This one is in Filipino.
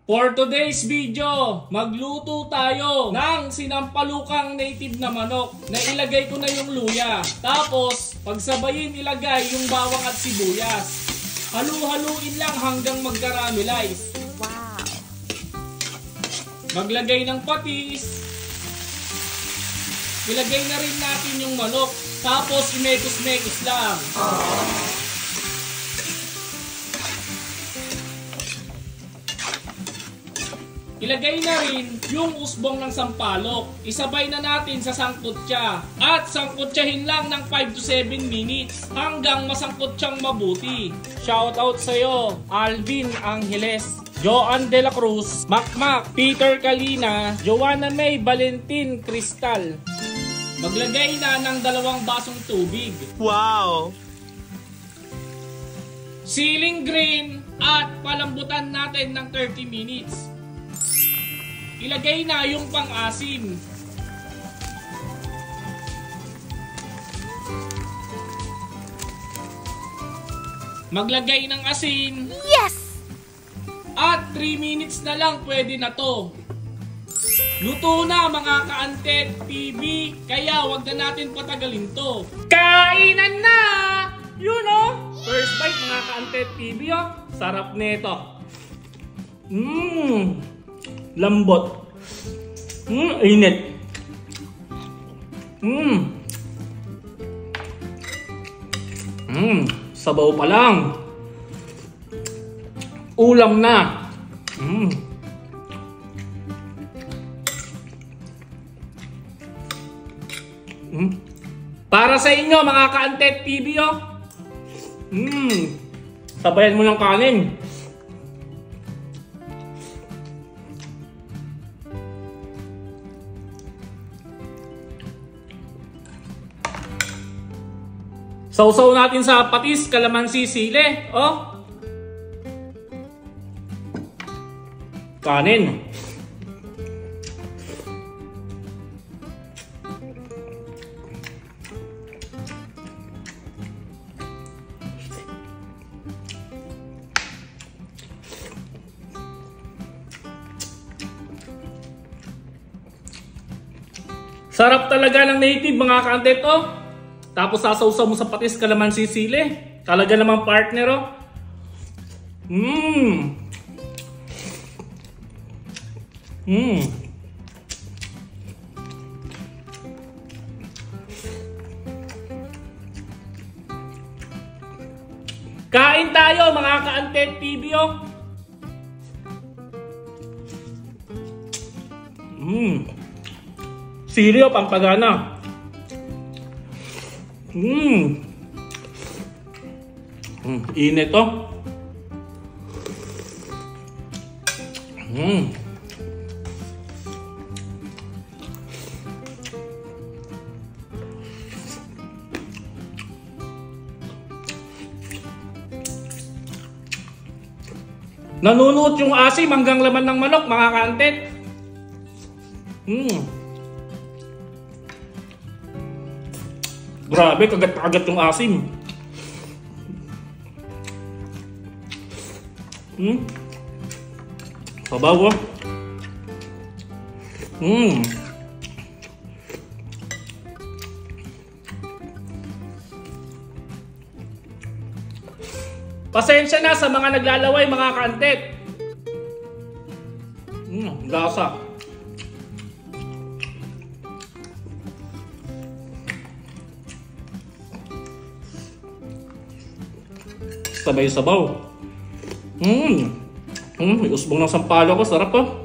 For today's video, magluto tayo ng sinampalukang native na manok na ilagay ko na yung luya. Tapos, pagsabayin ilagay yung bawang at sibuyas. Halu-haluin lang hanggang mag-caramelize. Wow! Maglagay ng patis. Ilagay na rin natin yung manok. Tapos, imekos-mekos lang. Ilagay na rin yung usbong ng sampalok. Isabay na natin sa sangkutya. At sangkutyahin lang ng 5 to 7 minutes hanggang masangkot siyang mabuti. Shoutout sa'yo, Alvin Angeles, Joan De La Cruz, Macmac, Peter Kalina, Joanna May Valentin Cristal. Maglagay na ng 2 basong tubig. Wow! Siling green at palambutan natin ng 30 minutes. Ilagay na yung pang-asim. Maglagay ng asin. Yes! At 3 minutes na lang pwede na to. Luto na mga ka-Antet TV, kaya wag na natin patagalin to. Kainan na! You know? First bite mga ka-Antet TV, oh. Sarap nito. Lambot. Init. Sabaw pa lang. Ulam na. Para sa inyo mga ka-Antet TV, oh. Sabayan mo ng kanin. Sausaw natin sa patis, kalamansi, sili. Oh. Kanin. Sarap talaga ng native mga ka-Antet, oh. Tapos sasawsaw mo sa patis, kalamansi, sili. Talaga namang partner, oh. Kain tayo mga ka-Antet TV, oh. Sili, oh, pampagana. Init, oh. Nanunuot yung asim hanggang laman ng manok mga ka-Antet. Grabe, kagat-kagat yung asim. Sabaw, oh. Pasensya na sa mga naglalaway mga ka-Antet. Lasa. Sabay sabaw. May usbong ng sampalo ko, sarap, oh.